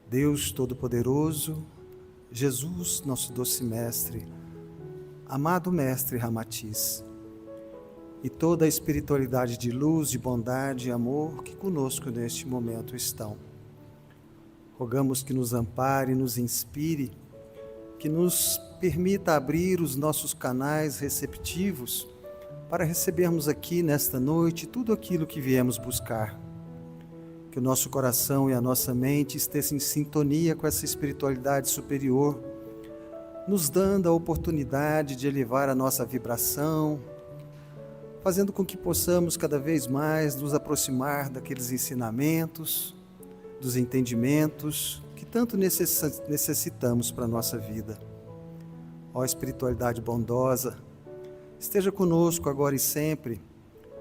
Deus Todo-Poderoso, Jesus, nosso doce Mestre, amado Mestre Ramatiz, e toda a espiritualidade de luz, de bondade e amor que conosco neste momento estão. Rogamos que nos ampare, nos inspire, que nos permita abrir os nossos canais receptivos para recebermos aqui nesta noite tudo aquilo que viemos buscar. Que o nosso coração e a nossa mente estejam em sintonia com essa espiritualidade superior, nos dando a oportunidade de elevar a nossa vibração, fazendo com que possamos cada vez mais nos aproximar daqueles ensinamentos, dos entendimentos que tanto necessitamos para a nossa vida. Ó espiritualidade bondosa, esteja conosco agora e sempre,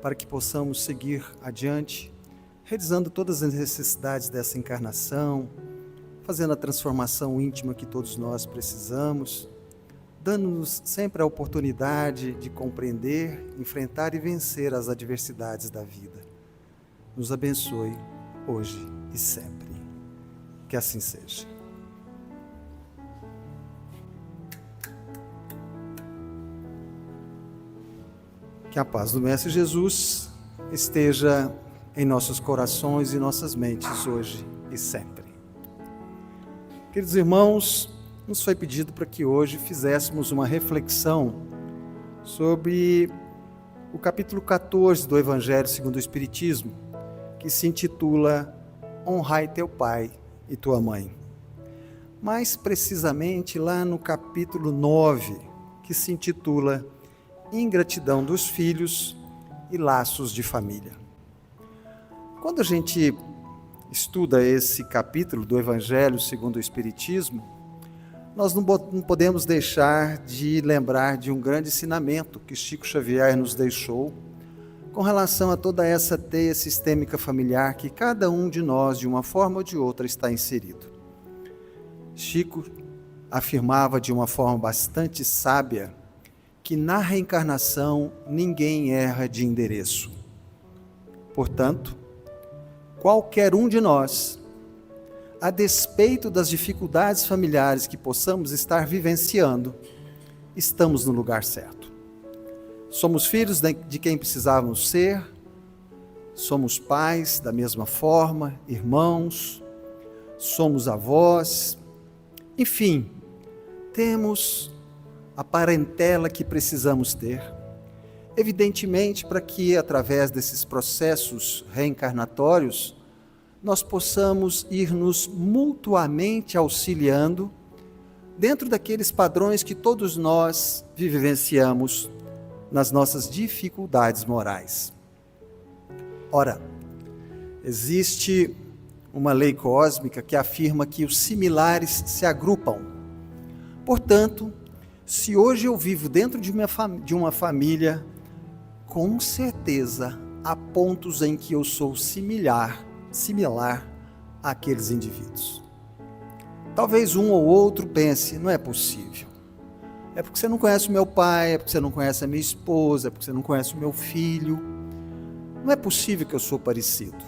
para que possamos seguir adiante, realizando todas as necessidades dessa encarnação, fazendo a transformação íntima que todos nós precisamos, dando-nos sempre a oportunidade de compreender, enfrentar e vencer as adversidades da vida. Nos abençoe hoje e sempre. Que assim seja. Que a paz do Mestre Jesus esteja em nossos corações e nossas mentes hoje e sempre. Queridos irmãos, nos foi pedido para que hoje fizéssemos uma reflexão sobre o capítulo 14 do Evangelho segundo o Espiritismo, que se intitula Honrai teu pai e tua mãe. Mais precisamente lá no capítulo 9, que se intitula Ingratidão dos filhos e laços de família. Quando a gente estuda esse capítulo do Evangelho segundo o Espiritismo, nós não podemos deixar de lembrar de um grande ensinamento que Chico Xavier nos deixou com relação a toda essa teia sistêmica familiar que cada um de nós, de uma forma ou de outra, está inserido. Chico afirmava de uma forma bastante sábia que na reencarnação ninguém erra de endereço. Portanto, qualquer um de nós, a despeito das dificuldades familiares que possamos estar vivenciando, estamos no lugar certo. Somos filhos de quem precisávamos ser, somos pais da mesma forma, irmãos, somos avós, enfim, temos a parentela que precisamos ter. Evidentemente, para que, através desses processos reencarnatórios, nós possamos ir nos mutuamente auxiliando dentro daqueles padrões que todos nós vivenciamos nas nossas dificuldades morais. Ora, existe uma lei cósmica que afirma que os similares se agrupam. Portanto, se hoje eu vivo dentro de uma família, com certeza há pontos em que eu sou similar àqueles indivíduos. Talvez um ou outro pense, não é possível. É porque você não conhece o meu pai, é porque você não conhece a minha esposa, é porque você não conhece o meu filho. Não é possível que eu sou parecido.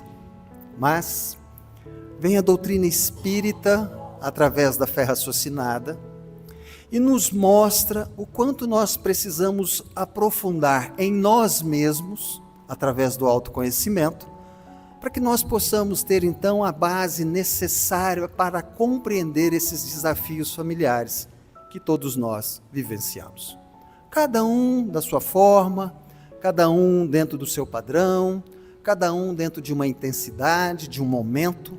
Mas vem a doutrina espírita, através da fé raciocinada, e nos mostra o quanto nós precisamos aprofundar em nós mesmos, através do autoconhecimento, para que nós possamos ter então a base necessária para compreender esses desafios familiares que todos nós vivenciamos. Cada um da sua forma, cada um dentro do seu padrão, cada um dentro de uma intensidade, de um momento,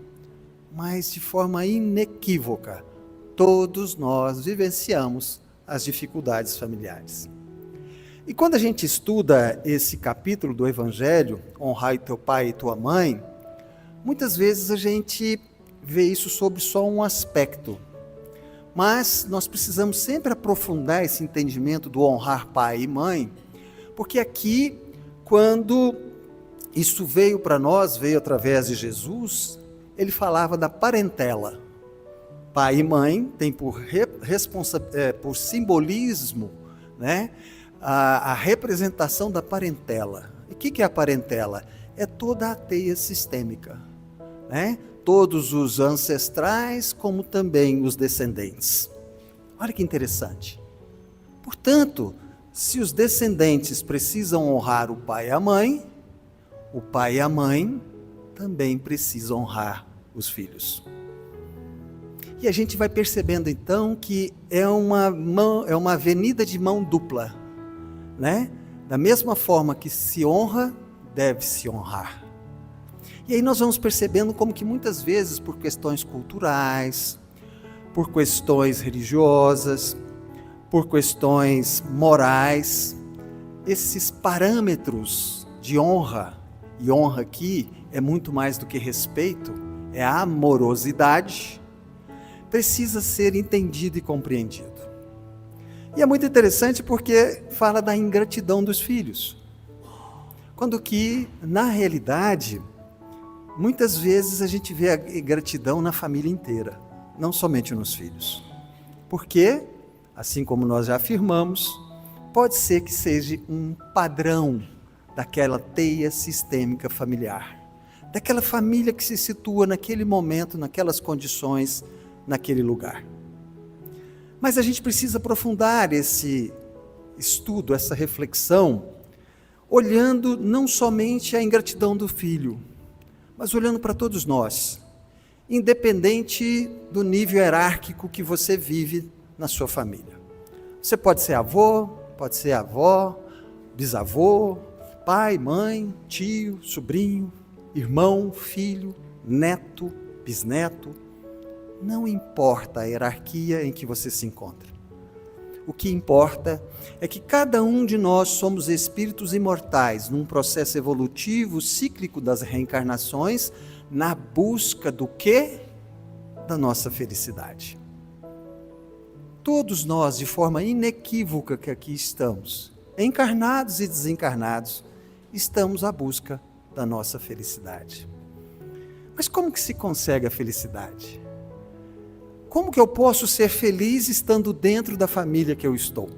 mas de forma inequívoca, todos nós vivenciamos as dificuldades familiares. E quando a gente estuda esse capítulo do Evangelho, honrai teu pai e tua mãe, muitas vezes a gente vê isso sob só um aspecto. Mas nós precisamos sempre aprofundar esse entendimento do honrar pai e mãe, porque aqui, quando isso veio para nós, veio através de Jesus, ele falava da parentela. Pai e mãe tem por simbolismo, né, a representação da parentela. E o que é a parentela? É toda a teia sistêmica, né? todos os ancestrais, como também os descendentes. Olha que interessante. Portanto, se os descendentes precisam honrar o pai e a mãe também precisam honrar os filhos. E a gente vai percebendo então que é uma avenida de mão dupla, né? Da mesma forma que se honra, deve-se honrar. E aí nós vamos percebendo como que muitas vezes, por questões culturais, por questões religiosas, por questões morais, esses parâmetros de honra, e honra aqui é muito mais do que respeito, é a amorosidade, precisa ser entendido e compreendido. E é muito interessante porque fala da ingratidão dos filhos. Quando que, na realidade, muitas vezes a gente vê a ingratidão na família inteira, não somente nos filhos. Porque, assim como nós já afirmamos, pode ser que seja um padrão daquela teia sistêmica familiar, daquela família que se situa naquele momento, naquelas condições, naquele lugar. Mas a gente precisa aprofundar esse estudo, essa reflexão, olhando não somente a ingratidão do filho, mas olhando para todos nós, independente do nível hierárquico que você vive na sua família. Você pode ser avô, pode ser avó, bisavô, pai, mãe, tio, sobrinho, irmão, filho, neto, bisneto. Não importa a hierarquia em que você se encontra. O que importa é que cada um de nós somos espíritos imortais num processo evolutivo, cíclico das reencarnações, na busca do quê? Da nossa felicidade. Todos nós, de forma inequívoca que aqui estamos, encarnados e desencarnados, estamos à busca da nossa felicidade. Mas como que se consegue a felicidade? Como que eu posso ser feliz estando dentro da família que eu estou?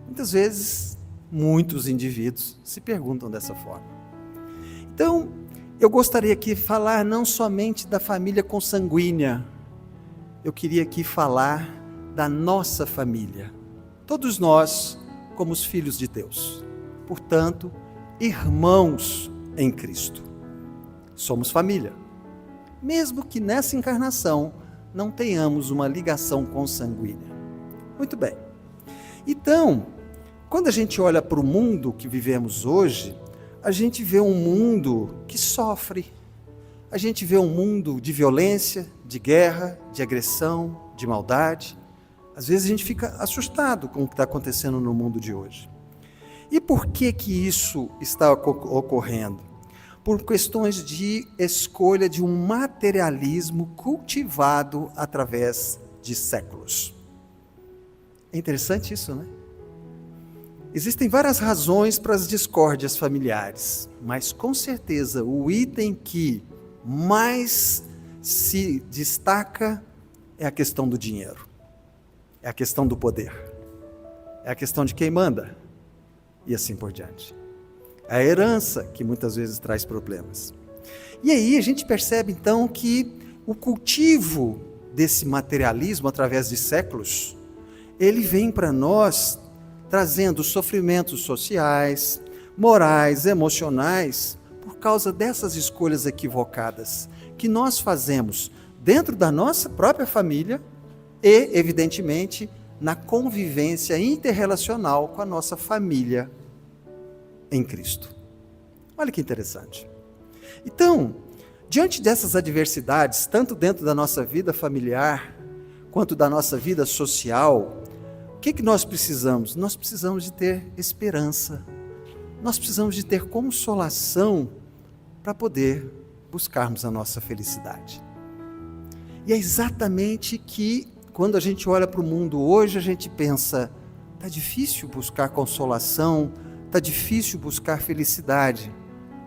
Muitas vezes, muitos indivíduos se perguntam dessa forma. Então, eu gostaria aqui de falar não somente da família consanguínea, eu queria aqui falar da nossa família. Todos nós, como os filhos de Deus. Portanto, irmãos em Cristo. Somos família. Mesmo que nessa encarnação não tenhamos uma ligação consanguínea. Muito bem. Então, quando a gente olha para o mundo que vivemos hoje, a gente vê um mundo que sofre. A gente vê um mundo de violência, de guerra, de agressão, de maldade. Às vezes a gente fica assustado com o que está acontecendo no mundo de hoje. E por que que isso está ocorrendo? Por questões de escolha de um materialismo cultivado através de séculos. É interessante isso, né? Existem várias razões para as discórdias familiares, mas com certeza o item que mais se destaca é a questão do dinheiro, é a questão do poder, é a questão de quem manda e assim por diante. A herança que muitas vezes traz problemas. E aí a gente percebe então que o cultivo desse materialismo através de séculos, ele vem para nós trazendo sofrimentos sociais, morais, emocionais, por causa dessas escolhas equivocadas que nós fazemos dentro da nossa própria família e, evidentemente, na convivência interrelacional com a nossa família em Cristo. Olha que interessante. Então, diante dessas adversidades, tanto dentro da nossa vida familiar, quanto da nossa vida social, o que nós precisamos? Nós precisamos de ter esperança. Nós precisamos de ter consolação para poder buscarmos a nossa felicidade. E é exatamente que, quando a gente olha para o mundo hoje, a gente pensa, está difícil buscar consolação, está difícil buscar felicidade.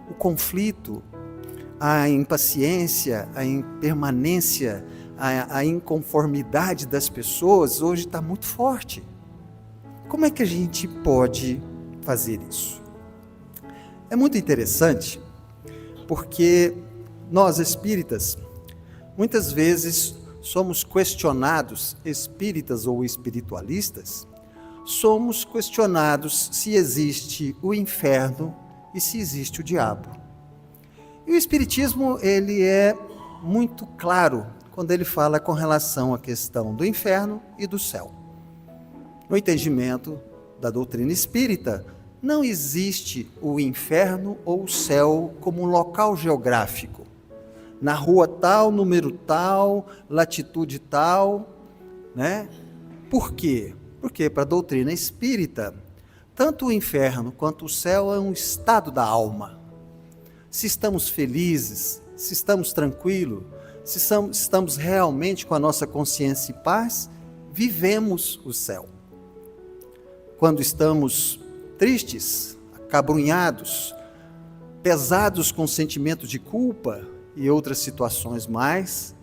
O conflito, a impaciência, a impermanência, a inconformidade das pessoas hoje está muito forte. Como é que a gente pode fazer isso? É muito interessante, porque nós espíritas, muitas vezes somos questionados, espíritas ou espiritualistas, somos questionados se existe o inferno e se existe o diabo. E o Espiritismo, ele é muito claro quando ele fala com relação à questão do inferno e do céu. No entendimento da doutrina espírita, não existe o inferno ou o céu como um local geográfico. Na rua tal, número tal, latitude tal, né? Por quê? Porque para a doutrina espírita, tanto o inferno quanto o céu é um estado da alma. Se estamos felizes, se estamos tranquilos, se estamos realmente com a nossa consciência em paz, vivemos o céu. Quando estamos tristes, acabrunhados, pesados com sentimento de culpa e outras situações mais,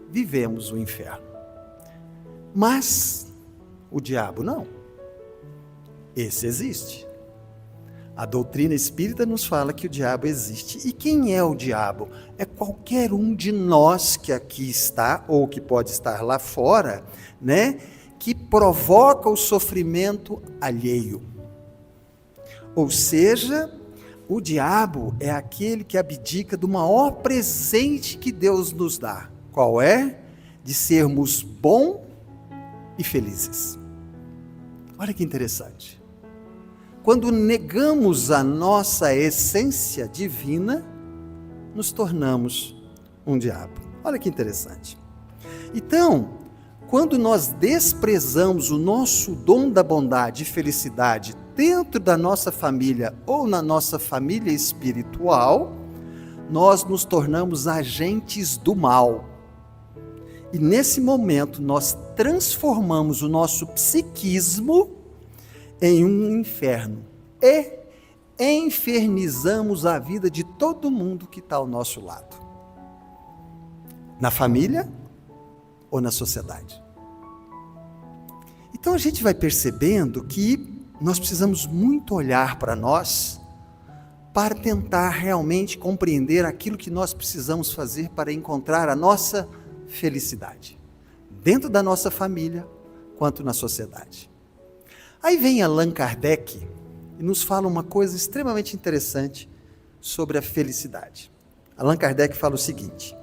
vivemos o inferno. Mas o diabo não. Esse existe. A doutrina espírita nos fala que o diabo existe. E quem é o diabo? É qualquer um de nós que aqui está, ou que pode estar lá fora, né? Que provoca o sofrimento alheio. Ou seja, o diabo é aquele que abdica do maior presente que Deus nos dá. Qual é? De sermos bons e felizes. Olha que interessante. Quando negamos a nossa essência divina, nos tornamos um diabo. Olha que interessante. Então, quando nós desprezamos o nosso dom da bondade e felicidade dentro da nossa família ou na nossa família espiritual, nós nos tornamos agentes do mal. E nesse momento nós transformamos o nosso psiquismo em um inferno e infernizamos a vida de todo mundo que está ao nosso lado. Na família ou na sociedade. Então a gente vai percebendo que nós precisamos muito olhar para nós para tentar realmente compreender aquilo que nós precisamos fazer para encontrar a nossa felicidade, dentro da nossa família, quanto na sociedade. Aí vem Allan Kardec e nos fala uma coisa extremamente interessante sobre a felicidade. Allan Kardec fala o seguinte: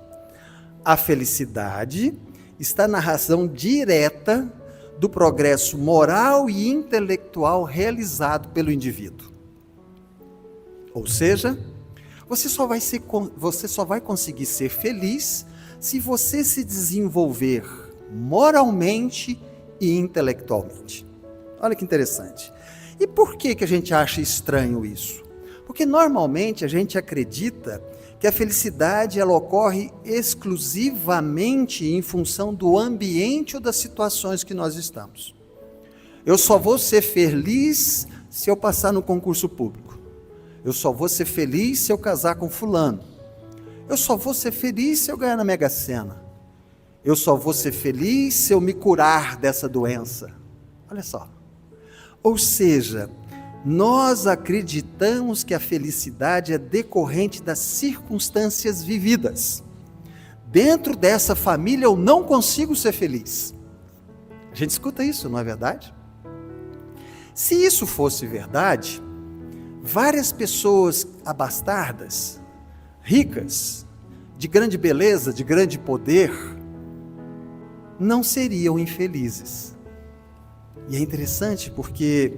a felicidade está na razão direta do progresso moral e intelectual realizado pelo indivíduo. Ou seja, você só vai conseguir ser feliz se você se desenvolver moralmente e intelectualmente. Olha que interessante. E por que a gente acha estranho isso? Porque normalmente a gente acredita que a felicidade ela ocorre exclusivamente em função do ambiente ou das situações que nós estamos. Eu só vou ser feliz se eu passar no concurso público. Eu só vou ser feliz se eu casar com fulano. Eu só vou ser feliz se eu ganhar na Mega Sena. Eu só vou ser feliz se eu me curar dessa doença. Olha só. Ou seja, nós acreditamos que a felicidade é decorrente das circunstâncias vividas. Dentro dessa família eu não consigo ser feliz. A gente escuta isso, não é verdade? Se isso fosse verdade, várias pessoas abastardas, ricas, de grande beleza, de grande poder, não seriam infelizes. E é interessante porque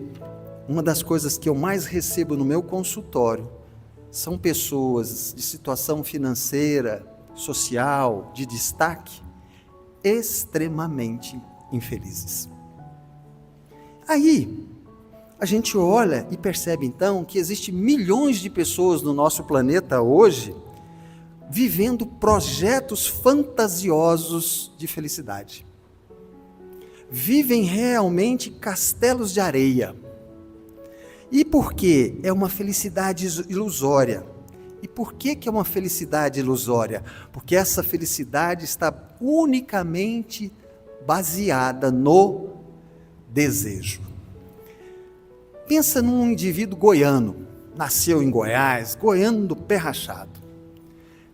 uma das coisas que eu mais recebo no meu consultório são pessoas de situação financeira, social, de destaque, extremamente infelizes. Aí, a gente olha e percebe então que existem milhões de pessoas no nosso planeta hoje vivendo projetos fantasiosos de felicidade. Vivem realmente castelos de areia. E por quê? É uma felicidade ilusória. E por que é uma felicidade ilusória? Porque essa felicidade está unicamente baseada no desejo. Pensa num indivíduo goiano, nasceu em Goiás, goiano do pé rachado.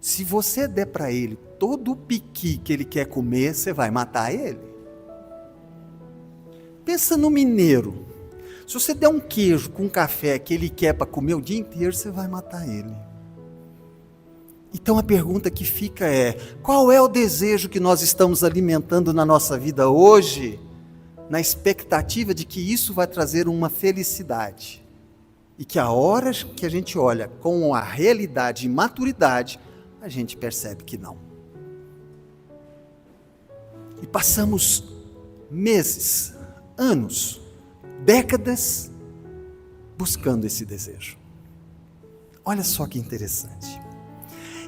Se você der para ele todo o piqui que ele quer comer, você vai matar ele? Pensa no mineiro. Se você der um queijo com café que ele quer para comer o dia inteiro, você vai matar ele. Então a pergunta que fica é: qual é o desejo que nós estamos alimentando na nossa vida hoje, na expectativa de que isso vai trazer uma felicidade? E que a hora que a gente olha com a realidade e maturidade, a gente percebe que não. E passamos meses, anos, décadas buscando esse desejo. Olha só que interessante.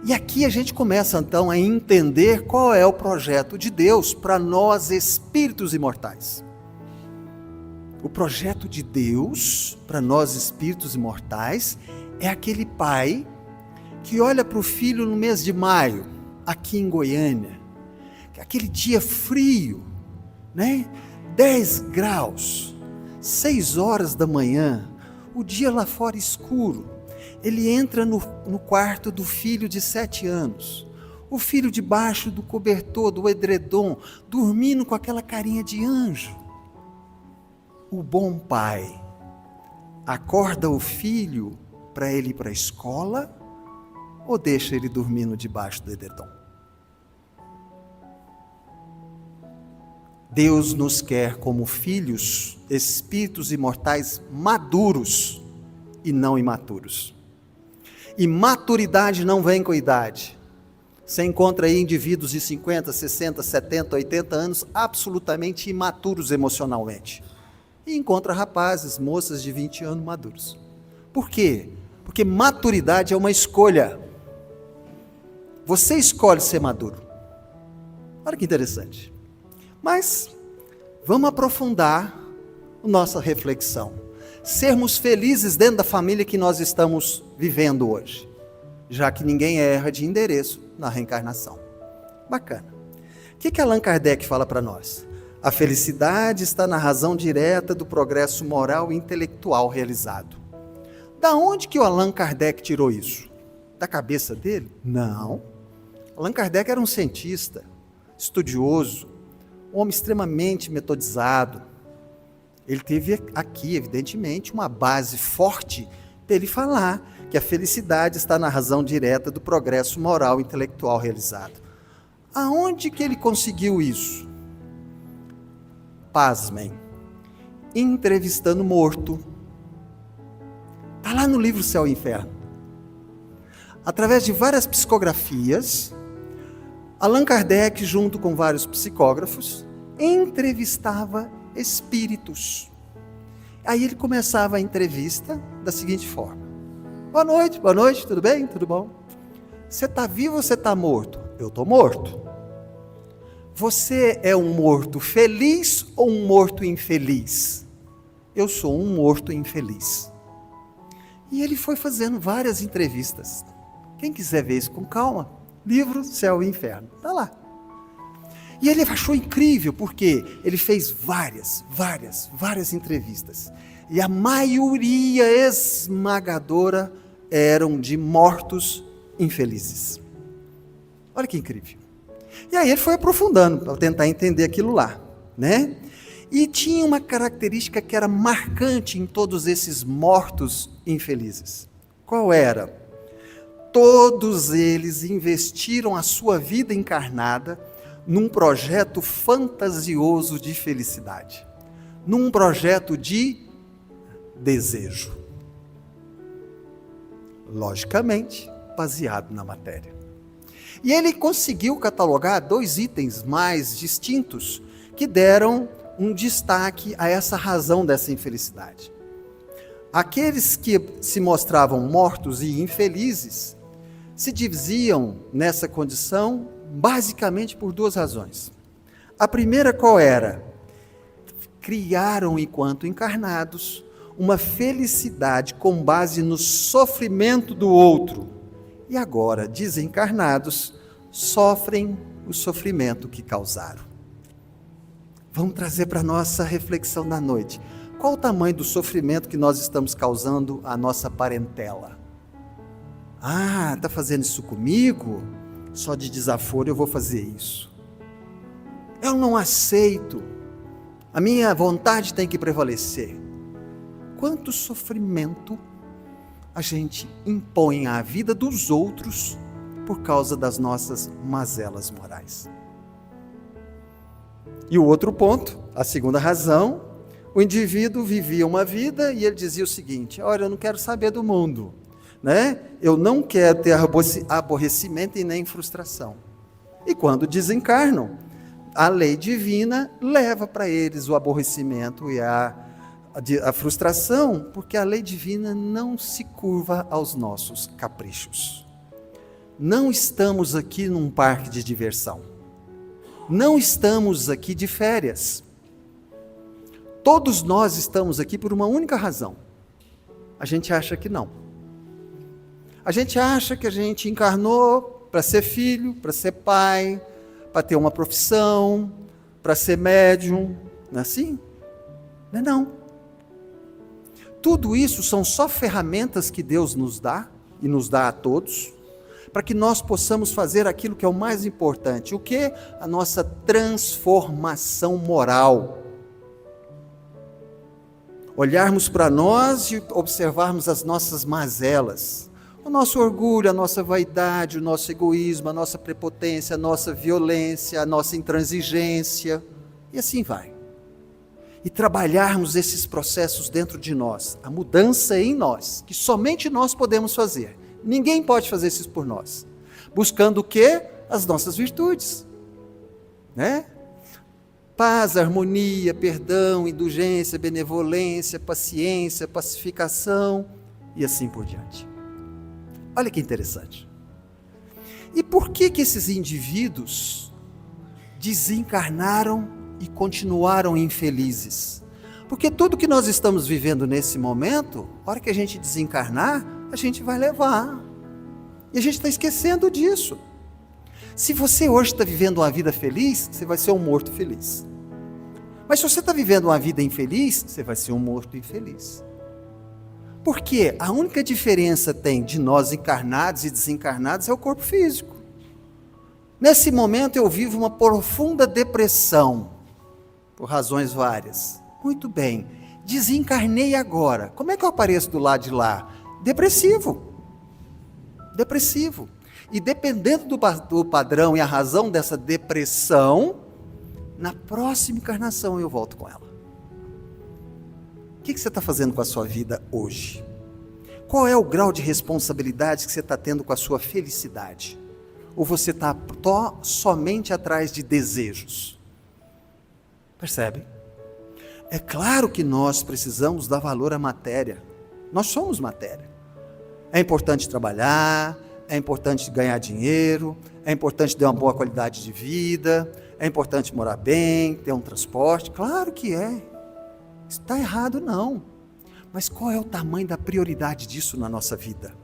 E aqui a gente começa então a entender qual é o projeto de Deus para nós espíritos imortais. O projeto de Deus para nós espíritos imortais é aquele pai que olha para o filho no mês de maio, aqui em Goiânia, aquele dia frio, né? 10 graus, 6 horas da manhã, o dia lá fora escuro. Ele entra no quarto do filho de 7 anos, o filho debaixo do cobertor, do edredom, dormindo com aquela carinha de anjo. O bom pai acorda o filho para ele ir para a escola ou deixa ele dormindo debaixo do edredom? Deus nos quer como filhos, espíritos imortais maduros e não imaturos. E maturidade não vem com idade. Você encontra aí indivíduos de 50, 60, 70, 80 anos absolutamente imaturos emocionalmente. E encontra rapazes, moças de 20 anos maduros. Por quê? Porque maturidade é uma escolha. Você escolhe ser maduro. Olha que interessante. Mas vamos aprofundar a nossa reflexão. Sermos felizes dentro da família que nós estamos vivendo hoje, já que ninguém erra de endereço na reencarnação. Bacana. O que Allan Kardec fala para nós? A felicidade está na razão direta do progresso moral e intelectual realizado. Da onde que o Allan Kardec tirou isso? Da cabeça dele? Não. Allan Kardec era um cientista, estudioso, um homem extremamente metodizado. Ele teve aqui, evidentemente, uma base forte para ele falar que a felicidade está na razão direta do progresso moral e intelectual realizado. Aonde que ele conseguiu isso? Pasmem, entrevistando morto. Está lá no livro Céu e Inferno. Através de várias psicografias, Allan Kardec, junto com vários psicógrafos, entrevistava espíritos. Aí ele começava a entrevista da seguinte forma: boa noite, tudo bem? Tudo bom? Você está vivo ou você está morto? Eu estou morto. Você é um morto feliz ou um morto infeliz? Eu sou um morto infeliz. E ele foi fazendo várias entrevistas. Quem quiser ver isso com calma, livro Céu e Inferno, está lá. E ele achou incrível, porque ele fez várias entrevistas. E a maioria esmagadora eram de mortos infelizes. Olha que incrível. E aí ele foi aprofundando para tentar entender aquilo lá, né? E tinha uma característica que era marcante em todos esses mortos infelizes. Qual era? Todos eles investiram a sua vida encarnada num projeto fantasioso de felicidade, num projeto de desejo. Logicamente, baseado na matéria. E ele conseguiu catalogar 2 itens mais distintos que deram um destaque a essa razão dessa infelicidade. Aqueles que se mostravam mortos e infelizes se dividiam nessa condição basicamente por 2 razões. A primeira qual era? Criaram, enquanto encarnados, uma felicidade com base no sofrimento do outro. E agora, desencarnados, sofrem o sofrimento que causaram. Vamos trazer para a nossa reflexão da noite. Qual o tamanho do sofrimento que nós estamos causando à nossa parentela? Ah, está fazendo isso comigo? Só de desaforo eu vou fazer isso. Eu não aceito. A minha vontade tem que prevalecer. Quanto sofrimento a gente impõe à vida dos outros por causa das nossas mazelas morais. E o outro ponto, a segunda razão, o indivíduo vivia uma vida e ele dizia o seguinte: olha, eu não quero saber do mundo, né? Eu não quero ter aborrecimento e nem frustração. E quando desencarnam, a lei divina leva para eles o aborrecimento e a frustração, porque a lei divina não se curva aos nossos caprichos. Não estamos aqui num parque de diversão. Não estamos aqui de férias. Todos nós estamos aqui por uma única razão. A gente acha que não. A gente acha que a gente encarnou para ser filho, para ser pai, para ter uma profissão, para ser médium. Não é assim? Não é não. Tudo isso são só ferramentas que Deus nos dá, e nos dá a todos, para que nós possamos fazer aquilo que é o mais importante. O que? A nossa transformação moral. Olharmos para nós e observarmos as nossas mazelas. O nosso orgulho, a nossa vaidade, o nosso egoísmo, a nossa prepotência, a nossa violência, a nossa intransigência, e assim vai. E trabalharmos esses processos dentro de nós, a mudança em nós, que somente nós podemos fazer. Ninguém pode fazer isso por nós. Buscando o quê? As nossas virtudes, né? Paz, harmonia, perdão, indulgência, benevolência, paciência, pacificação e assim por diante. Olha que interessante. E por que esses indivíduos desencarnaram e continuaram infelizes? Porque tudo que nós estamos vivendo nesse momento, a hora que a gente desencarnar, a gente vai levar. E a gente está esquecendo disso. Se você hoje está vivendo uma vida feliz, você vai ser um morto feliz. Mas se você está vivendo uma vida infeliz, você vai ser um morto infeliz. Porque a única diferença tem de nós encarnados e desencarnados é o corpo físico. Nesse momento eu vivo uma profunda depressão, por razões várias. Muito bem, desencarnei agora. Como é que eu apareço do lado de lá? Depressivo. Depressivo. E dependendo do padrão e a razão dessa depressão, na próxima encarnação eu volto com ela. O que você está fazendo com a sua vida hoje? Qual é o grau de responsabilidade que você está tendo com a sua felicidade? Ou você está somente atrás de desejos? Percebe? É claro que nós precisamos dar valor à matéria. Nós somos matéria. É importante trabalhar, é importante ganhar dinheiro, é importante ter uma boa qualidade de vida, é importante morar bem, ter um transporte. Claro que é. Está errado não. Mas qual é o tamanho da prioridade disso na nossa vida?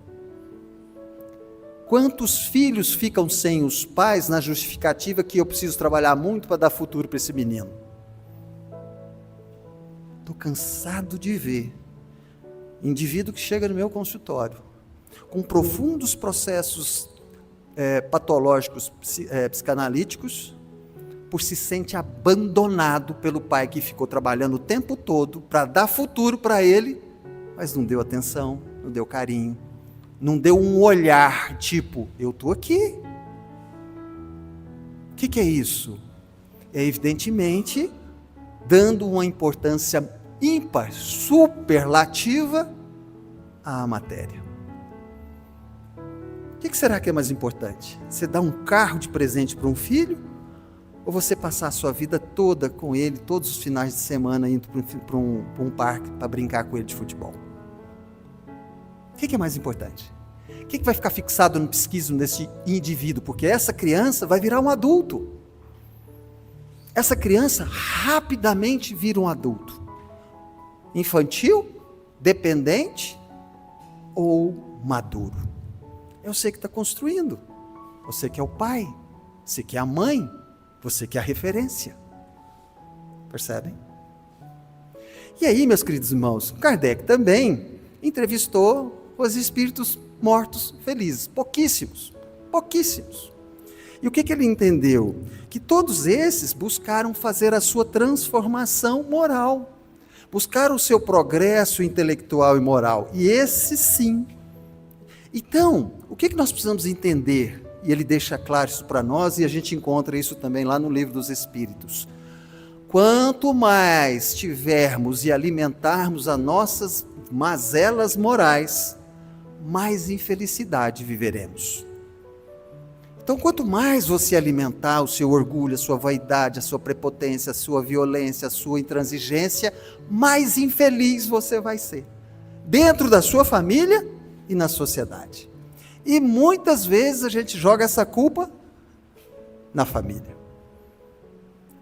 Quantos filhos ficam sem os pais na justificativa que eu preciso trabalhar muito para dar futuro para esse menino? Estou cansado de ver indivíduo que chega no meu consultório com profundos processos patológicos psicanalíticos, por se sente abandonado pelo pai que ficou trabalhando o tempo todo para dar futuro para ele, mas não deu atenção, não deu carinho, não deu um olhar tipo, eu estou aqui. O que é isso? É evidentemente dando uma importância ímpar, superlativa à matéria. O que será que é mais importante? Você dar um carro de presente para um filho? Ou você passar a sua vida toda com ele, todos os finais de semana, indo para um parque para brincar com ele de futebol? O que é mais importante? O que vai ficar fixado no psiquismo desse indivíduo? Porque essa criança vai virar um adulto. Essa criança rapidamente vira um adulto. Infantil, dependente ou maduro. É você que está construindo. Você que é o pai. Você que é a mãe. Você que é a referência. Percebem? E aí, meus queridos irmãos, Kardec também entrevistou os espíritos mortos felizes. Pouquíssimos. Pouquíssimos. E o que ele entendeu? Que todos esses buscaram fazer a sua transformação moral, buscaram o seu progresso intelectual e moral, e esse sim. Então, o que nós precisamos entender? E ele deixa claro isso para nós, e a gente encontra isso também lá no Livro dos Espíritos. Quanto mais tivermos e alimentarmos as nossas mazelas morais, mais infelicidade viveremos. Então, quanto mais você alimentar o seu orgulho, a sua vaidade, a sua prepotência, a sua violência, a sua intransigência, mais infeliz você vai ser, dentro da sua família e na sociedade. E muitas vezes a gente joga essa culpa na família.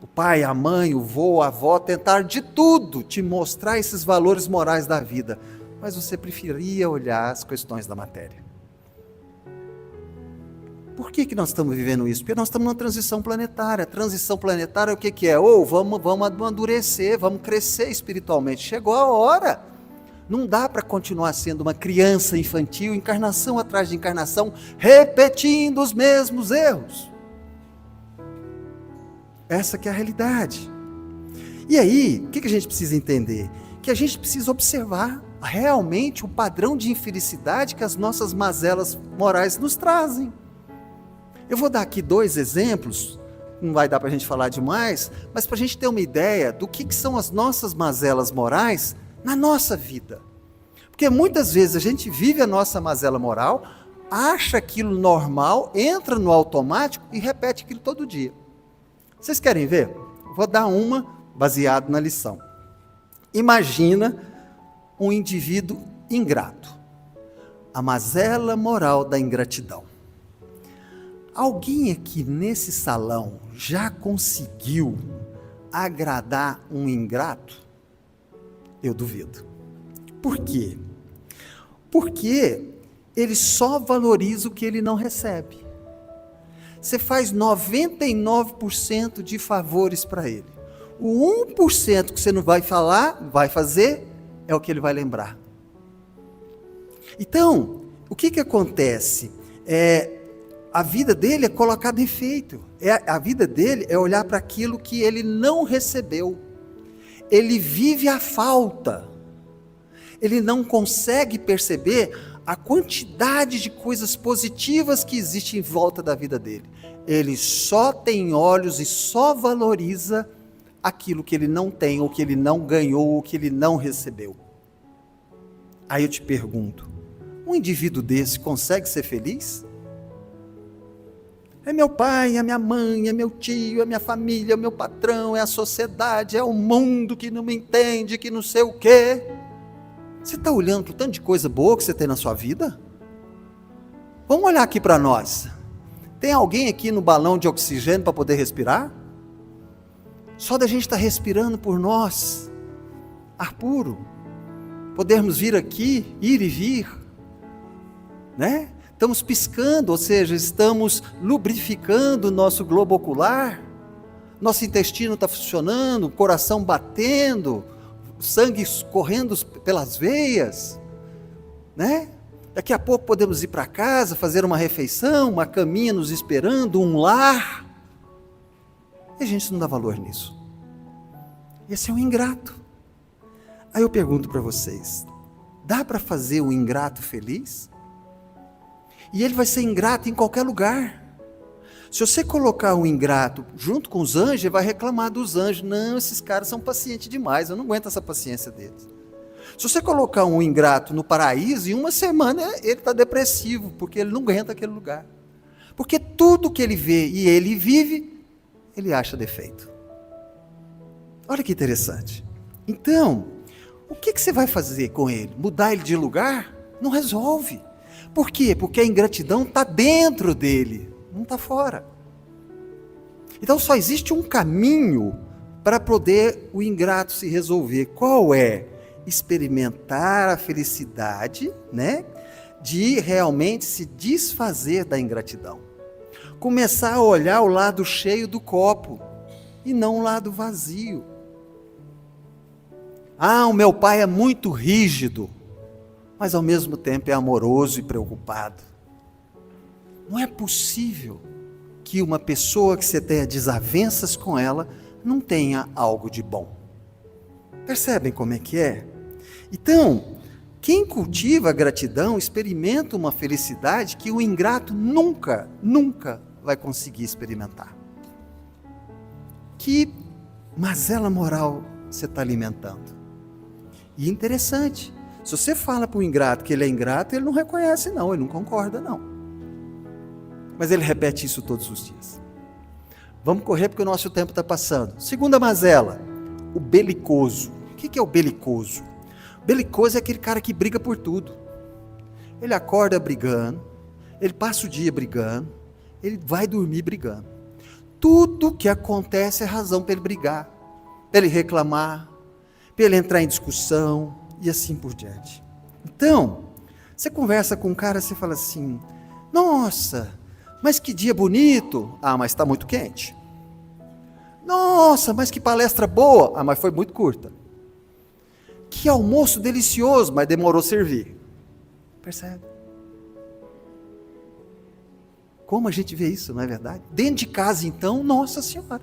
O pai, a mãe, o vô, a avó tentaram de tudo te mostrar esses valores morais da vida, mas você preferia olhar as questões da matéria. Por que nós estamos vivendo isso? Porque nós estamos numa transição planetária. Transição planetária, o que é? Vamos amadurecer, vamos crescer espiritualmente. Chegou a hora. Não dá para continuar sendo uma criança infantil, encarnação atrás de encarnação, repetindo os mesmos erros. Essa que é a realidade. E aí, o que a gente precisa entender? Que a gente precisa observar realmente o padrão de infelicidade que as nossas mazelas morais nos trazem. Eu vou dar aqui 2 exemplos, não vai dar para a gente falar demais, mas para a gente ter uma ideia do que são as nossas mazelas morais na nossa vida. Porque muitas vezes a gente vive a nossa mazela moral, acha aquilo normal, entra no automático e repete aquilo todo dia. Vocês querem ver? Vou dar uma baseado na lição. Imagina um indivíduo ingrato. A mazela moral da ingratidão. Alguém aqui nesse salão já conseguiu agradar um ingrato? Eu duvido. Por quê? Porque ele só valoriza o que ele não recebe. Você faz 99% de favores para ele. O 1% que você não vai fazer, é o que ele vai lembrar. Então, o que acontece? A vida dele é colocar defeito. A vida dele é olhar para aquilo que ele não recebeu. Ele vive a falta. Ele não consegue perceber a quantidade de coisas positivas que existem em volta da vida dele. Ele só tem olhos e só valoriza aquilo que ele não tem, ou que ele não ganhou, ou que ele não recebeu. Aí eu te pergunto, um indivíduo desse consegue ser feliz? É meu pai, é minha mãe, é meu tio, é minha família, é o meu patrão, é a sociedade, é o mundo que não me entende, que não sei o quê. Você está olhando para o tanto de coisa boa que você tem na sua vida? Vamos olhar aqui para nós. Tem alguém aqui no balão de oxigênio para poder respirar? Só da gente estar respirando por nós, ar puro, podermos vir aqui, ir e vir, né? Estamos piscando, ou seja, estamos lubrificando o nosso globo ocular, nosso intestino está funcionando, o coração batendo, o sangue escorrendo pelas veias, né? Daqui a pouco podemos ir para casa, fazer uma refeição, uma caminha nos esperando, um lar, e a gente não dá valor nisso. Esse é um ingrato. Aí eu pergunto para vocês, dá para fazer um ingrato feliz? E ele vai ser ingrato em qualquer lugar. Se você colocar um ingrato junto com os anjos, ele vai reclamar dos anjos. Não, esses caras são pacientes demais, eu não aguento essa paciência deles. Se você colocar um ingrato no paraíso, em uma semana ele está depressivo, porque ele não aguenta aquele lugar. Porque tudo que ele vê e ele vive, ele acha defeito. Olha que interessante. Então, o que você vai fazer com ele? Mudar ele de lugar? Não resolve. Por quê? Porque a ingratidão está dentro dele, não está fora. Então só existe um caminho para poder o ingrato se resolver. Qual é? Experimentar a felicidade, né? De realmente se desfazer da ingratidão. Começar a olhar o lado cheio do copo e não o lado vazio. Ah, o meu pai é muito rígido, mas ao mesmo tempo é amoroso e preocupado. Não é possível. que uma pessoa que você tenha desavenças com ela não tenha algo de bom. Percebem como é que é? Então, quem cultiva a gratidão experimenta uma felicidade que o ingrato nunca vai conseguir experimentar. Que mazela moral você está alimentando? E interessante, se você fala para o ingrato que ele é ingrato, ele não reconhece não, ele não concorda não. Mas ele repete isso todos os dias. Vamos correr porque o nosso tempo está passando. Segunda mazela, o belicoso. O que é o belicoso? O belicoso é aquele cara que briga por tudo. Ele acorda brigando, ele passa o dia brigando, ele vai dormir brigando. Tudo que acontece é razão para ele brigar, para ele reclamar, para ele entrar em discussão e assim por diante. Então, você conversa com um cara, você fala assim, nossa, mas que dia bonito. Ah, mas está muito quente. Nossa, mas que palestra boa. Ah, mas foi muito curta. Que almoço delicioso, mas demorou a servir. Percebe? Como a gente vê isso, não é verdade? Dentro de casa, então, Nossa Senhora.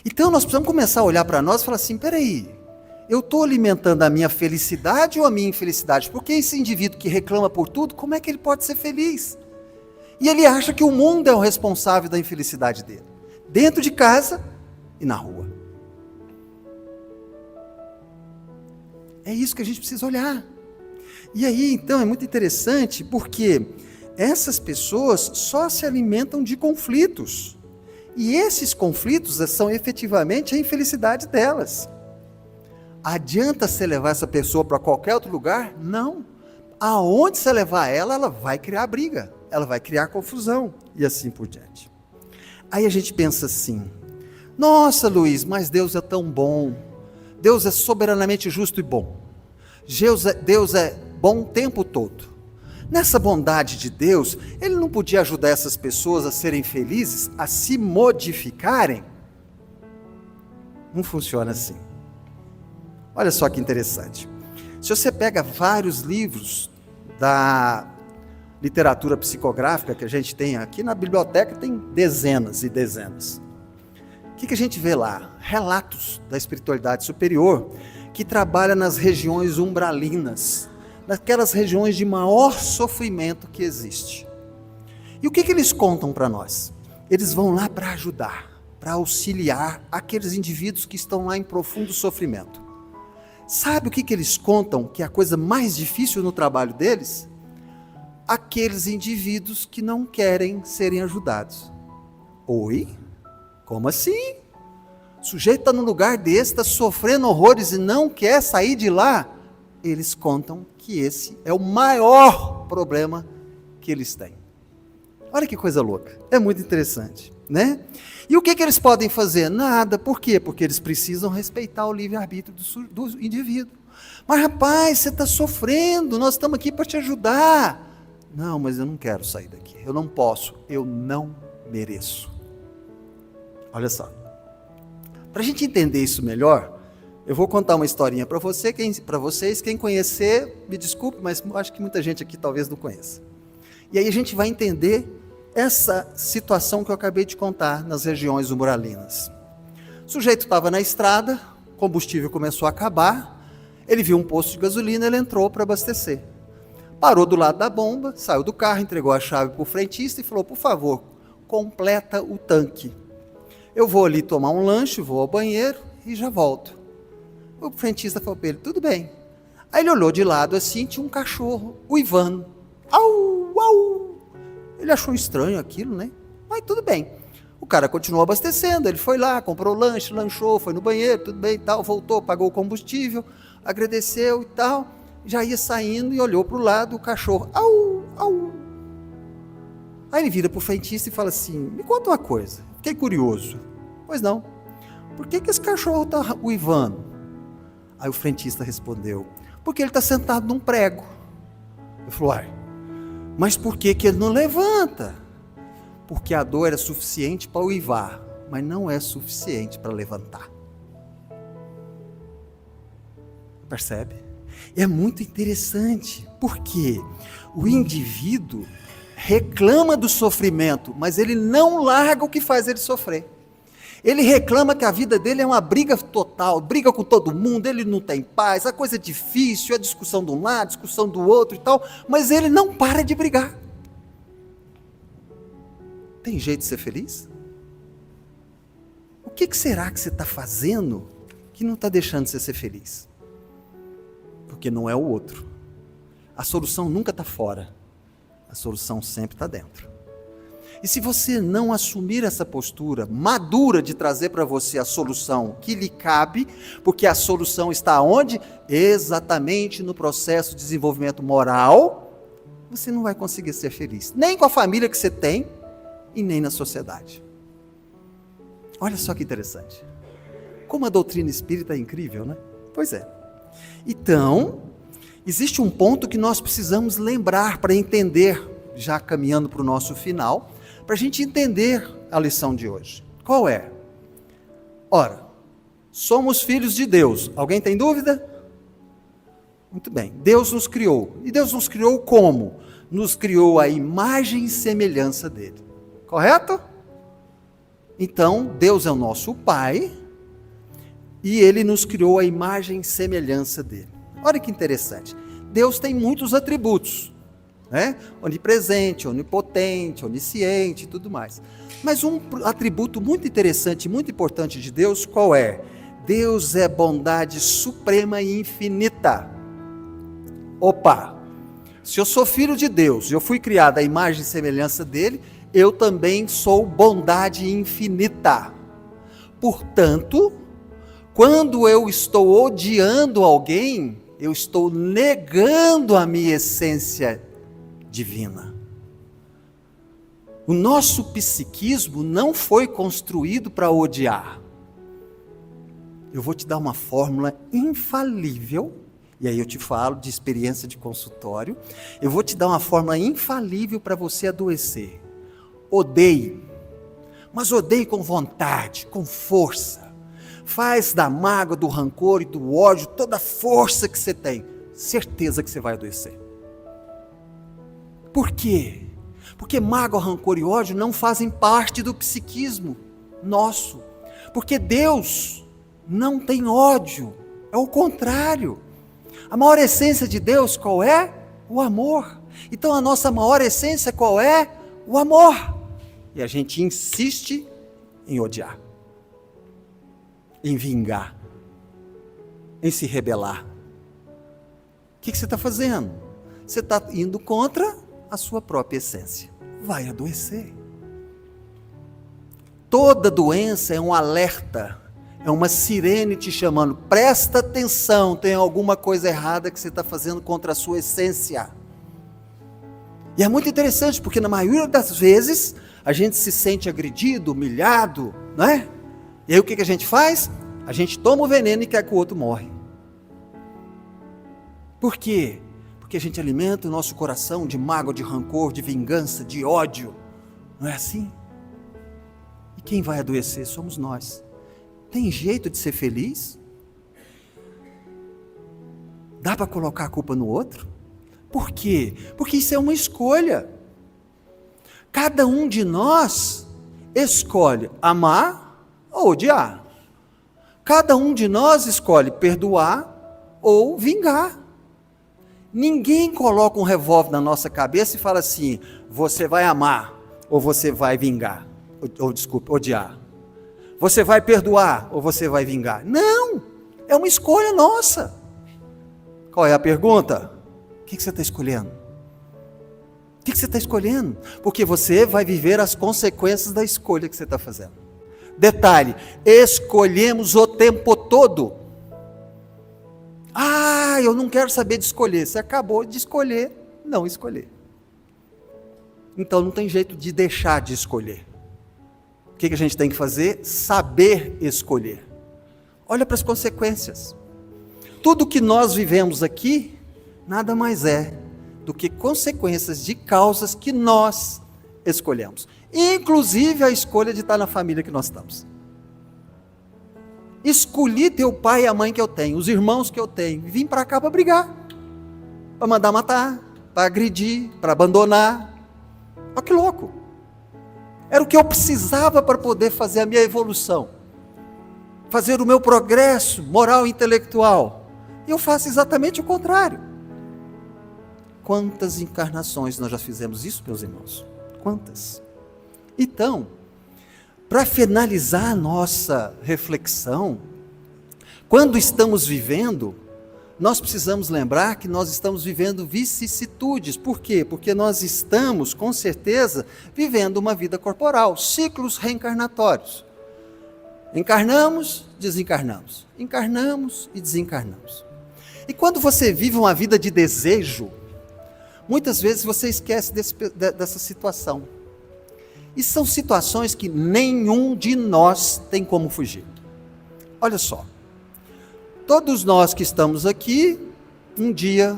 Então, nós precisamos começar a olhar para nós e falar assim, peraí, eu estou alimentando a minha felicidade ou a minha infelicidade? Porque esse indivíduo que reclama por tudo, como é que ele pode ser feliz? E ele acha que o mundo é o responsável da infelicidade dele. Dentro de casa e na rua. É isso que a gente precisa olhar. E aí, então, é muito interessante porque essas pessoas só se alimentam de conflitos. E esses conflitos são efetivamente a infelicidade delas. Adianta você levar essa pessoa para qualquer outro lugar? Não. Aonde você levar ela, ela vai criar briga, ela vai criar confusão e assim por diante. Aí a gente pensa assim, nossa Luiz, mas Deus é tão bom, Deus é soberanamente justo e bom, Deus é bom o tempo todo. Nessa bondade de Deus, Ele não podia ajudar essas pessoas a serem felizes, a se modificarem? Não funciona assim. Olha só que interessante. Se você pega vários livros da literatura psicográfica que a gente tem aqui na biblioteca, tem dezenas e dezenas. O que a gente vê lá? Relatos da espiritualidade superior que trabalha nas regiões umbralinas, naquelas regiões de maior sofrimento que existe. E o que eles contam para nós? Eles vão lá para ajudar, para auxiliar aqueles indivíduos que estão lá em profundo sofrimento. Sabe o que eles contam que é a coisa mais difícil no trabalho deles? Aqueles indivíduos que não querem serem ajudados. Oi? Como assim? O sujeito está num lugar desse, está sofrendo horrores e não quer sair de lá? Eles contam que esse é o maior problema que eles têm. Olha que coisa louca, é muito interessante, né? E o que eles podem fazer? Nada, por quê? Porque eles precisam respeitar o livre-arbítrio do indivíduo. Mas rapaz, você está sofrendo, nós estamos aqui para te ajudar. Não, mas eu não quero sair daqui, eu não posso, eu não mereço. Olha só, para a gente entender isso melhor, eu vou contar uma historinha para vocês, quem conhecer, me desculpe, mas acho que muita gente aqui talvez não conheça. E aí a gente vai entender essa situação que eu acabei de contar nas regiões umbralinas. O sujeito estava na estrada, o combustível começou a acabar, ele viu um posto de gasolina, ele entrou para abastecer. Parou do lado da bomba, saiu do carro, entregou a chave para o frentista e falou, por favor, completa o tanque. Eu vou ali tomar um lanche, vou ao banheiro e já volto. O frentista falou para ele, tudo bem. Aí ele olhou de lado assim, tinha um cachorro uivando. Au, au. Ele achou estranho aquilo, né? Mas tudo bem. O cara continuou abastecendo, ele foi lá, comprou lanche, lanchou, foi no banheiro, tudo bem e tal, voltou, pagou o combustível, agradeceu e tal, já ia saindo e olhou para o lado, o cachorro, au, au. Aí ele vira para o frentista e fala assim, me conta uma coisa, fiquei curioso. Pois não, por que esse cachorro está uivando? Aí o frentista respondeu, porque ele está sentado num prego. Eu falei, mas por que ele não levanta? Porque a dor é suficiente para uivar, mas não é suficiente para levantar. Percebe? É muito interessante, porque o indivíduo reclama do sofrimento, mas ele não larga o que faz ele sofrer. Ele reclama que a vida dele é uma briga total, briga com todo mundo, ele não tem paz, a coisa é difícil, a discussão de um lado, a discussão do outro e tal, mas ele não para de brigar. Tem jeito de ser feliz? O que será que você está fazendo que não está deixando você ser feliz? Porque não é o outro. A solução nunca está fora, a solução sempre está dentro. E se você não assumir essa postura madura de trazer para você a solução que lhe cabe, porque a solução está onde? Exatamente no processo de desenvolvimento moral, você não vai conseguir ser feliz, nem com a família que você tem e nem na sociedade. Olha só que interessante. Como a doutrina espírita é incrível, né? Pois é. Então, existe um ponto que nós precisamos lembrar para entender, já caminhando para o nosso final, para a gente entender a lição de hoje. Qual é? Ora, somos filhos de Deus. Alguém tem dúvida? Muito bem. Deus nos criou. E Deus nos criou como? Nos criou à imagem e semelhança dele. Correto? Então, Deus é o nosso Pai e Ele nos criou à imagem e semelhança dele. Olha que interessante. Deus tem muitos atributos, né? Onipresente, onipotente, onisciente e tudo mais. Mas um atributo muito interessante, muito importante de Deus, qual é? Deus é bondade suprema e infinita. Opa! Se eu sou filho de Deus, eu fui criado à imagem e semelhança dele, eu também sou bondade infinita. Portanto, quando eu estou odiando alguém, eu estou negando a minha essência divina. O nosso psiquismo não foi construído para odiar. Eu vou te dar uma fórmula infalível, e aí eu te falo de experiência de consultório, eu vou te dar uma fórmula infalível para você adoecer. Odeie, mas odeie com vontade, com força. Faz da mágoa, do rancor e do ódio toda a força que você tem. Certeza que você vai adoecer. Por quê? Porque mágoa, rancor e ódio não fazem parte do psiquismo nosso. Porque Deus não tem ódio. É o contrário. A maior essência de Deus qual é? O amor. Então a nossa maior essência qual é? O amor. E a gente insiste em odiar, em vingar, em se rebelar. O que você está fazendo? Você está indo contra a sua própria essência. Vai adoecer. Toda doença é um alerta, é uma sirene te chamando. Presta atenção, tem alguma coisa errada que você está fazendo contra a sua essência. E é muito interessante, porque na maioria das vezes a gente se sente agredido, humilhado, não é? E aí o que a gente faz? A gente toma o veneno e quer que o outro morre. Por quê? Porque a gente alimenta o nosso coração de mágoa, de rancor, de vingança, de ódio. Não é assim? E quem vai adoecer somos nós. Tem jeito de ser feliz? Dá para colocar a culpa no outro? Por quê? Porque isso é uma escolha. Cada um de nós escolhe amar ou odiar. Cada um de nós escolhe perdoar ou vingar. Ninguém coloca um revólver na nossa cabeça e fala assim, você vai amar ou você vai vingar, odiar. Você vai perdoar ou você vai vingar. Não, é uma escolha nossa. Qual é a pergunta? O que você está escolhendo? O que você está escolhendo? Porque você vai viver as consequências da escolha que você está fazendo. Detalhe, escolhemos o tempo todo. Ah, eu não quero saber de escolher. Você acabou de escolher, não escolher. Então não tem jeito de deixar de escolher. O que a gente tem que fazer? Saber escolher. Olha para as consequências. Tudo que nós vivemos aqui, nada mais é do que consequências de causas que nós escolhemos. Inclusive a escolha de estar na família que nós estamos. Escolhi ter o pai e a mãe que eu tenho, os irmãos que eu tenho, e vim para cá para brigar, para mandar matar, para agredir, para abandonar. Olha que louco! Era o que eu precisava para poder fazer a minha evolução, fazer o meu progresso moral e intelectual. E eu faço exatamente o contrário. Quantas encarnações nós já fizemos isso, meus irmãos? Quantas? Então, para finalizar a nossa reflexão, quando estamos vivendo, nós precisamos lembrar que nós estamos vivendo vicissitudes. Por quê? Porque nós estamos, com certeza, vivendo uma vida corporal, ciclos reencarnatórios. Encarnamos, desencarnamos. Encarnamos e desencarnamos. E quando você vive uma vida de desejo, muitas vezes você esquece dessa situação. E são situações que nenhum de nós tem como fugir. Olha só. Todos nós que estamos aqui, um dia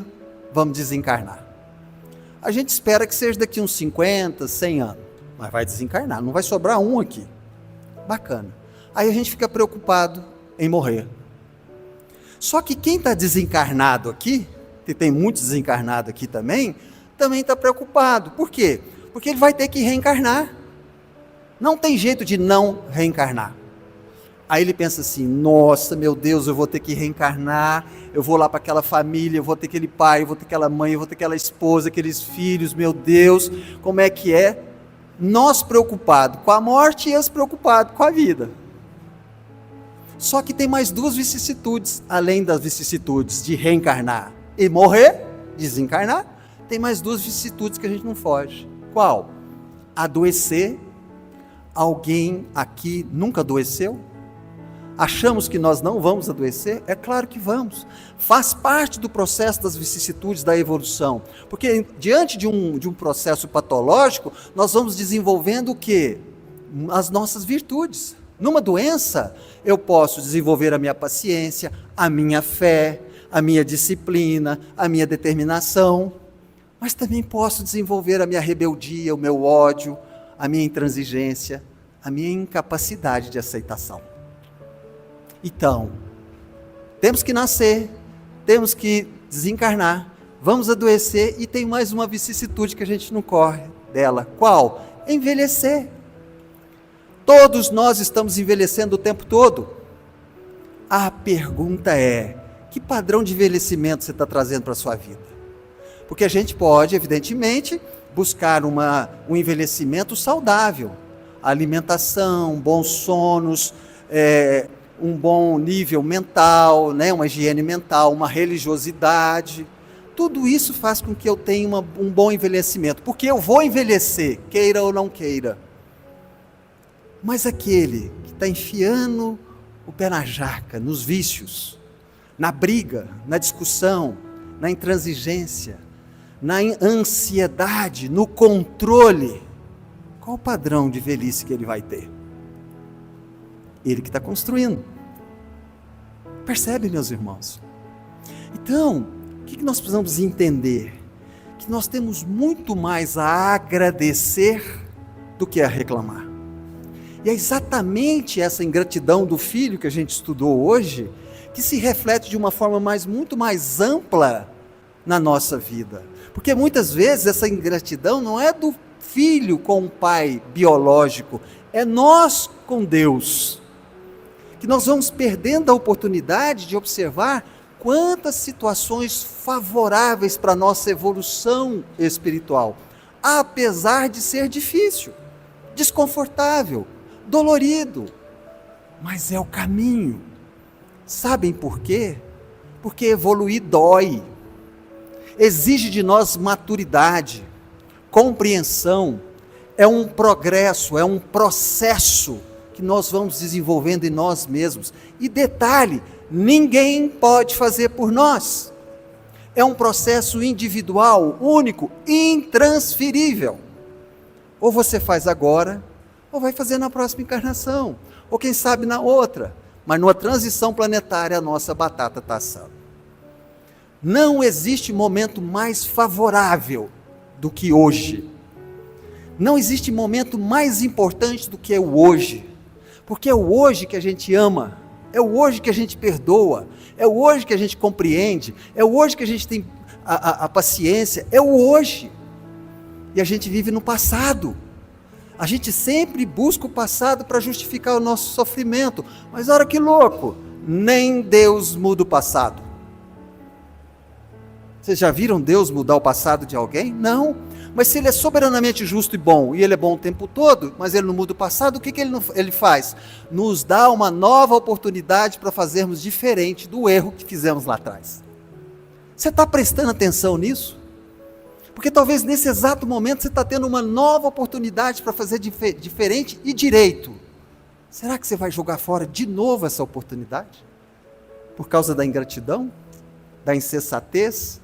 vamos desencarnar. A gente espera que seja daqui uns 50, 100 anos, mas vai desencarnar, não vai sobrar um aqui. Bacana. Aí a gente fica preocupado em morrer. Só que quem está desencarnado aqui, que tem muitos desencarnados aqui também está preocupado. Por quê? Porque ele vai ter que reencarnar. Não tem jeito de não reencarnar. Aí ele pensa assim, nossa, meu Deus, eu vou ter que reencarnar, eu vou lá para aquela família, eu vou ter aquele pai, eu vou ter aquela mãe, eu vou ter aquela esposa, aqueles filhos, meu Deus, como é que é? Nós preocupados com a morte e eles preocupados com a vida. Só que tem mais duas vicissitudes, além das vicissitudes de reencarnar e morrer, desencarnar, tem mais duas vicissitudes que a gente não foge. Qual? Adoecer. Alguém aqui nunca adoeceu? Achamos que nós não vamos adoecer? É claro que vamos. Faz parte do processo das vicissitudes da evolução. Porque diante de um processo patológico, nós vamos desenvolvendo o quê? As nossas virtudes. Numa doença, eu posso desenvolver a minha paciência, a minha fé, a minha disciplina, a minha determinação. Mas também posso desenvolver a minha rebeldia, o meu ódio, a minha intransigência, a minha incapacidade de aceitação. Então, temos que nascer, temos que desencarnar, vamos adoecer e tem mais uma vicissitude que a gente não corre dela. Qual? Envelhecer. Todos nós estamos envelhecendo o tempo todo. A pergunta é, que padrão de envelhecimento você está trazendo para a sua vida? Porque a gente pode, evidentemente, buscar um envelhecimento saudável, alimentação, bons sonos, um bom nível mental, né, uma higiene mental, uma religiosidade. Tudo isso faz com que eu tenha um bom envelhecimento, porque eu vou envelhecer, queira ou não queira. Mas aquele que está enfiando o pé na jaca, nos vícios, na briga, na discussão, na intransigência, na ansiedade, no controle, qual o padrão de velhice que ele vai ter? Ele que está construindo. Percebe, meus irmãos? Então, o que nós precisamos entender? Que nós temos muito mais a agradecer do que a reclamar. E é exatamente essa ingratidão do filho que a gente estudou hoje, que se reflete de uma forma muito mais ampla na nossa vida. Porque muitas vezes essa ingratidão não é do filho com o pai biológico, é nós com Deus. Que nós vamos perdendo a oportunidade de observar quantas situações favoráveis para a nossa evolução espiritual, apesar de ser difícil, desconfortável, dolorido, mas é o caminho. Sabem por quê? Porque evoluir dói, exige de nós maturidade, compreensão, é um progresso, é um processo que nós vamos desenvolvendo em nós mesmos. E detalhe, ninguém pode fazer por nós. É um processo individual, único, intransferível. Ou você faz agora, ou vai fazer na próxima encarnação, ou quem sabe na outra. Mas numa transição planetária a nossa batata está assando. Não existe momento mais favorável do que hoje. Não existe momento mais importante do que o hoje. Porque é o hoje que a gente ama, é o hoje que a gente perdoa, é o hoje que a gente compreende, é o hoje que a gente tem a paciência, é o hoje. E a gente vive no passado. A gente sempre busca o passado para justificar o nosso sofrimento. Mas olha que louco, nem Deus muda o passado. Vocês já viram Deus mudar o passado de alguém? Não. Mas se Ele é soberanamente justo e bom, e Ele é bom o tempo todo, mas Ele não muda o passado, o que Ele faz? Nos dá uma nova oportunidade para fazermos diferente do erro que fizemos lá atrás. Você está prestando atenção nisso? Porque talvez nesse exato momento você está tendo uma nova oportunidade para fazer diferente e direito. Será que você vai jogar fora de novo essa oportunidade? Por causa da ingratidão? Da insensatez?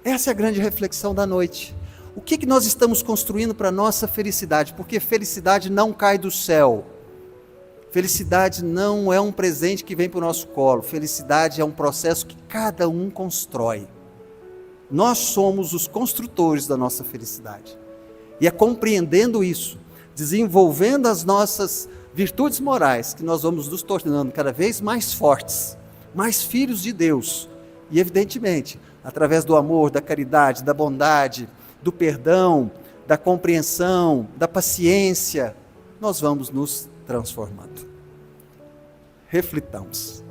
Essa é a grande reflexão da noite. O que nós estamos construindo para a nossa felicidade? Porque felicidade não cai do céu. Felicidade não é um presente que vem para o nosso colo. Felicidade é um processo que cada um constrói. Nós somos os construtores da nossa felicidade. E é compreendendo isso, desenvolvendo as nossas virtudes morais, que nós vamos nos tornando cada vez mais fortes, mais filhos de Deus. E evidentemente, através do amor, da caridade, da bondade, do perdão, da compreensão, da paciência, nós vamos nos transformando. Reflitamos.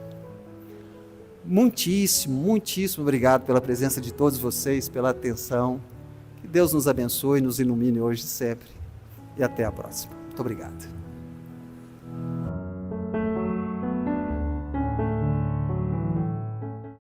Muitíssimo, muitíssimo obrigado pela presença de todos vocês, pela atenção. Que Deus nos abençoe, nos ilumine hoje e sempre. E até a próxima. Muito obrigado.